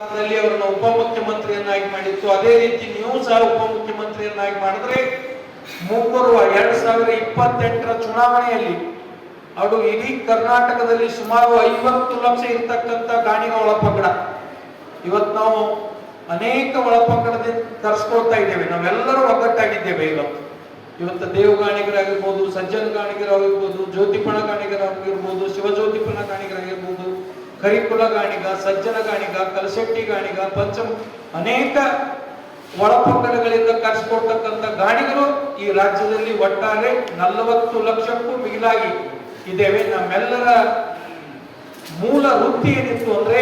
ಅವರನ್ನು ಉಪಮುಖ್ಯಮಂತ್ರಿಯನ್ನಾಗಿ ಮಾಡಿತ್ತು. ಅದೇ ರೀತಿ ನೀವು ಸಹ ಉಪಮುಖ್ಯಮಂತ್ರಿಯನ್ನಾಗಿ ಮಾಡಿದ್ರೆ ಮುಂಬರುವ 2028ರ ಚುನಾವಣೆಯಲ್ಲಿ ಅದು ಇಡೀ ಕರ್ನಾಟಕದಲ್ಲಿ ಸುಮಾರು 50 ಲಕ್ಷ ಇರ್ತಕ್ಕಂಥ ಗಾಣಿಗ ಒಳಪಂಗಡ. ಇವತ್ತು ನಾವು ಅನೇಕ ಒಳಪಂಗಡದಿಂದ ತರಿಸ್ಕೊಳ್ತಾ ಇದ್ದೇವೆ. ನಾವೆಲ್ಲರೂ ಒಗ್ಗಟ್ಟಾಗಿದ್ದೇವೆ. ಇವತ್ತು ದೇವಗಾಣಿಗರಾಗಿರ್ಬೋದು, ಸಜ್ಜನ ಗಾಣಿಗರಾಗಿರ್ಬೋದು, ಜ್ಯೋತಿಪಣ ಗಾಣಿಗರಾಗಿರ್ಬೋದು, ಶಿವಜ್ಯೋತಿಪಣ ಗಾಣಿಗರಾಗಿರ್ಬೋದು, ಕರಿಕುಲ ಗಾಣಿಗ, ಸಜ್ಜನ ಗಾಣಿಗ, ಕಲಶೆಟ್ಟಿ ಗಾಣಿಗ, ಪಂಚಮ ಅನೇಕ ಒಳಪಂಗಡಗಳಿಂದ ಕರೆಸಿಕೊಳ್ತಕ್ಕಂಥ ಗಾಣಿಗರು ಈ ರಾಜ್ಯದಲ್ಲಿ ಒಟ್ಟಾರೆ 40 ಲಕ್ಷಕ್ಕೂ ಮಿಗಿಲಾಗಿ ಇದ್ದೇವೆ. ನಮ್ಮೆಲ್ಲರ ಮೂಲ ವೃತ್ತಿ ಏನಿತ್ತು ಅಂದ್ರೆ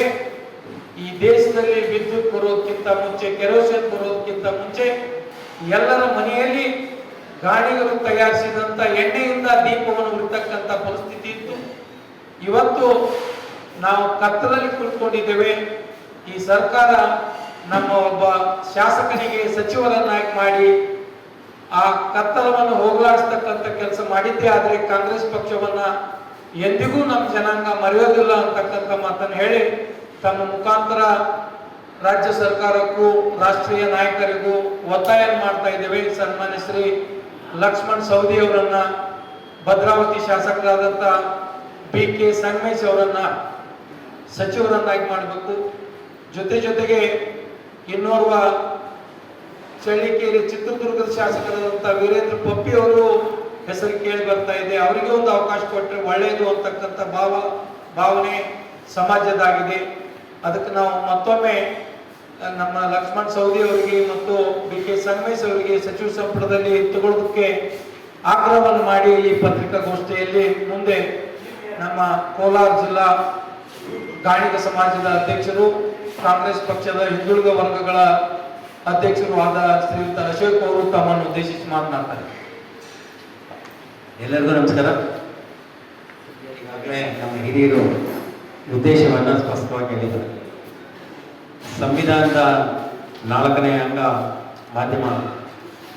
ಈ ದೇಶದಲ್ಲಿ ವಿದ್ಯುತ್ ಬರೋದಕ್ಕಿಂತ ಮುಂಚೆ, ಕೆರೋಸಿನ್ ಬರೋದಕ್ಕಿಂತ ಮುಂಚೆ ಎಲ್ಲರ ಮನೆಯಲ್ಲಿ ಗಾಣಿಗರು ತಯಾರಿಸಿದಂತ ಎಣ್ಣೆಯಿಂದ ದೀಪವನ್ನು ಉಳಿತಕ್ಕಂಥ ಪರಿಸ್ಥಿತಿ ಇತ್ತು. ಇವತ್ತು ನಾವು ಕತ್ತಲಲ್ಲಿ ಕುಳಿತುಕೊಂಡಿದ್ದೇವೆ. ಈ ಸರ್ಕಾರ ನಮ್ಮ ಒಬ್ಬ ಶಾಸಕನಿಗೆ ಸಚಿವರನ್ನಾಗಿ ಮಾಡಿ ಆ ಕತ್ತಲವನ್ನು ಹೋಗಲಾಡಿಸ್ತಕ್ಕಂಥ ಕೆಲಸ ಮಾಡಿದ್ದೇ ಆದರೆ ಕಾಂಗ್ರೆಸ್ ಪಕ್ಷವನ್ನ ಎಂದಿಗೂ ನಮ್ಮ ಜನಾಂಗ ಮರೆಯೋದಿಲ್ಲ ಅಂತಕ್ಕಂಥ ಮಾತನ್ನು ಹೇಳಿ ತಮ್ಮ ಮುಖಾಂತರ ರಾಜ್ಯ ಸರ್ಕಾರಕ್ಕೂ ರಾಷ್ಟ್ರೀಯ ನಾಯಕರಿಗೂ ಒತ್ತಾಯ ಮಾಡ್ತಾ ಇದ್ದೇವೆ. ಸನ್ಮಾನ್ಯ ಶ್ರೀ ಲಕ್ಷ್ಮಣ್ ಸವದಿ ಅವರನ್ನ, ಭದ್ರಾವತಿ ಶಾಸಕರಾದಂಥ BK ಸಂಗಮೇಶ್ ಅವರನ್ನ ಸಚಿವರನ್ನಾಗಿ ಮಾಡಬೇಕು. ಜೊತೆಗೆ ಇನ್ನೋರ್ವ ಚಳ್ಳಿಕೇರಿ ಚಿತ್ರದುರ್ಗದ ಶಾಸಕರಾದಂಥ ವೀರೇಂದ್ರ ಪಪ್ಪಿ ಅವರು ಹೆಸರು ಕೇಳಿ ಬರ್ತಾ ಇದೆ. ಅವರಿಗೆ ಒಂದು ಅವಕಾಶ ಕೊಟ್ಟರೆ ಒಳ್ಳೆಯದು ಅಂತಕ್ಕಂಥ ಭಾವನೆ ಸಮಾಜದಾಗಿದೆ. ಅದಕ್ಕೆ ನಾವು ಮತ್ತೊಮ್ಮೆ ನಮ್ಮ ಲಕ್ಷ್ಮಣ್ ಸವದಿ ಅವರಿಗೆ ಮತ್ತು BK ಸಂಗಮೇಶ್ ಅವರಿಗೆ ಸಚಿವ ಸಂಪುಟದಲ್ಲಿ ತಗೊಳ್ಳೋದಕ್ಕೆ ಆಗ್ರಹವನ್ನು ಮಾಡಿ ಈ ಪತ್ರಿಕಾಗೋಷ್ಠಿಯಲ್ಲಿ ಮುಂದೆ ನಮ್ಮ ಕೋಲಾರ ಜಿಲ್ಲಾ ಗಾಣಿಗ ಸಮಾಜದ ಅಧ್ಯಕ್ಷರು, ಕಾಂಗ್ರೆಸ್ ಪಕ್ಷದ ಹಿಂದುಳಿದ ವರ್ಗಗಳ ಅಧ್ಯಕ್ಷರು ಆದ ಶ್ರೀಯುತ ಅಶೋಕ್ ಅವರು ತಮ್ಮನ್ನು ಉದ್ದೇಶಿಸಿ ಮಾತನಾಡ್ತಾರೆ. ಎಲ್ಲರಿಗೂ ನಮಸ್ಕಾರ. ಈಗಾಗಲೇ ನಮ್ಮ ಹಿರಿಯರು ಉದ್ದೇಶವನ್ನು ಸ್ಪಷ್ಟವಾಗಿ ಹೇಳಿದ್ದಾರೆ. ಸಂವಿಧಾನದ 4ನೇ ಅಂಗ ಮಾಧ್ಯಮ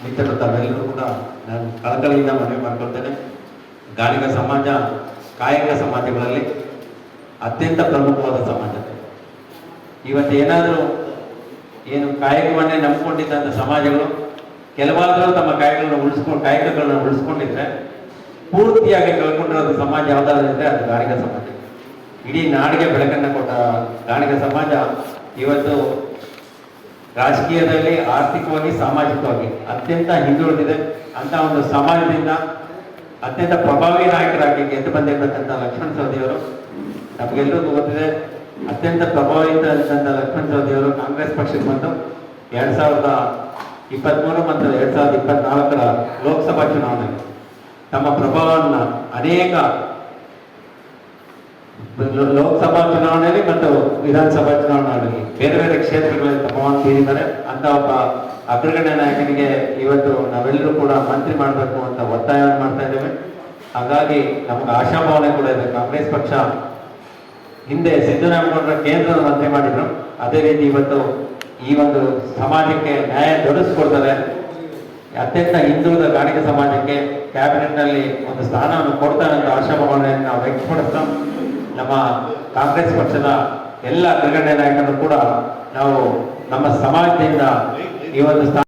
ಮಿತ್ರರು ತಾವೆಲ್ಲರೂ ಕೂಡ ನಾನು ಕಳಕಳಿಯಿಂದ ಮನವಿ ಮಾಡಿಕೊಳ್ತೇನೆ. ಗಾಣಿಗ ಸಮಾಜ ಕಾಯಕ ಸಮಾಜಗಳಲ್ಲಿ ಅತ್ಯಂತ ಪ್ರಮುಖವಾದ ಸಮಾಜ. ಇವತ್ತು ಏನಾದರೂ ಏನು ಕಾಯಕವನ್ನೇ ನಂಬಿಕೊಂಡಿದ್ದಂಥ ಸಮಾಜಗಳು ಕೆಲವಾದರೂ ತಮ್ಮ ಕಾಯಕಗಳನ್ನ ಉಳಿಸ್ಕೊಂಡಿದ್ರೆ ಪೂರ್ತಿಯಾಗಿ ಕಳ್ಕೊಂಡಿರೋದು ಸಮಾಜ ಯಾವುದಾದ್ರೂ ಇದ್ರೆ ಅದು ಗಾಣಿಗ ಸಮಾಜ. ಇಡೀ ನಾಡಿಗೆ ಬೆಳಕನ್ನು ಕೊಟ್ಟ ಗಾಣಿಗ ಸಮಾಜ ಇವತ್ತು ರಾಜಕೀಯದಲ್ಲಿ, ಆರ್ಥಿಕವಾಗಿ, ಸಾಮಾಜಿಕವಾಗಿ ಅತ್ಯಂತ ಹಿಂದುಳಿದಿದೆ. ಅಂತ ಒಂದು ಸಮಾಜದಿಂದ ಅತ್ಯಂತ ಪ್ರಭಾವಿ ನಾಯಕರಾಗಿ ಗೆದ್ದು ಬಂದಿರತಕ್ಕಂಥ ಲಕ್ಷ್ಮಣ್ ಸವದಿಯವರು ನಮಗೆಲ್ಲರಿಗೂ ಗೊತ್ತಿದೆ. ಅತ್ಯಂತ ಪ್ರಭಾವಿತ ಲಕ್ಷ್ಮಣ್ ಸವದಿಯವರು ಕಾಂಗ್ರೆಸ್ ಪಕ್ಷಕ್ಕೆ ಬಂದು 2023 ಮತ್ತು 2024ರ ಲೋಕಸಭಾ ಚುನಾವಣೆಗೆ ತಮ್ಮ ಪ್ರಭಾವವನ್ನು ಅನೇಕ ಲೋಕಸಭಾ ಚುನಾವಣೆಯಲ್ಲಿ ಮತ್ತು ವಿಧಾನಸಭಾ ಚುನಾವಣೆಯಲ್ಲಿ ಬೇರೆ ಬೇರೆ ಕ್ಷೇತ್ರಗಳಲ್ಲಿ ಪ್ರಭಾವವನ್ನು ಬೀರಿದ್ದಾರೆ. ಅಂತ ಒಬ್ಬ ಅಗ್ರಗಣ್ಯ ನಾಯಕನಿಗೆ ಇವತ್ತು ನಾವೆಲ್ಲರೂ ಕೂಡ ಮಂತ್ರಿ ಮಾಡಬೇಕು ಅಂತ ಒತ್ತಾಯವನ್ನು ಮಾಡ್ತಾ ಇದ್ದೇವೆ. ಹಾಗಾಗಿ ನಮಗೆ ಆಶಾಭಾವನೆ ಕೂಡ ಇದೆ. ಕಾಂಗ್ರೆಸ್ ಪಕ್ಷ ಹಿಂದೆ ಸಿದ್ದರಾಮಯ್ಯನವರ ಕೇಂದ್ರದ ಮಂತ್ರಿ ಮಾಡಿದ್ರು, ಅದೇ ರೀತಿ ಇವತ್ತು ಈ ಒಂದು ಸಮಾಜಕ್ಕೆ ನ್ಯಾಯ ದೊರಕಿಸ್ಕೊಡ್ತಾರೆ. ಅತ್ಯಂತ ಹಿಂದುಳಿದ ಗಾಣಿಗ ಸಮಾಜಕ್ಕೆ ಕ್ಯಾಬಿನೆಟ್ನಲ್ಲಿ ಒಂದು ಸ್ಥಾನವನ್ನು ಕೊಡ್ತಾರೆ ಅಂತ ಆಶಾಭಾವನೆಯನ್ನು ನಾವು ವ್ಯಕ್ತಪಡಿಸ್ತಾ ನಮ್ಮ ಕಾಂಗ್ರೆಸ್ ಪಕ್ಷದ ಎಲ್ಲ ಅಗ್ರಗಣ್ಯ ನಾಯಕರು ಕೂಡ ನಾವು ನಮ್ಮ ಸಮಾಜದಿಂದ ಈ ಒಂದು